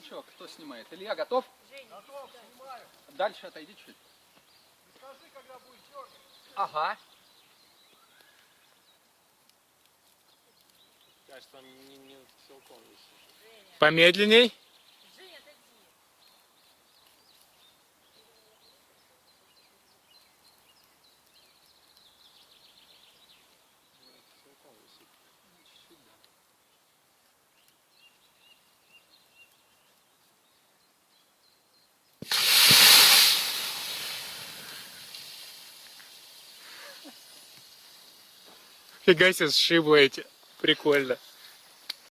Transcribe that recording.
Грузовичок, кто снимает? Илья, готов? Готов, снимаю. Дальше отойди чуть. Скажи, когда будешь дергать. Ага. Кажется, там не целиком висит. Помедленней. Женя, отойди. Целиком висит. Чуть-чуть, да. Фига себе, сшибло эти. Прикольно.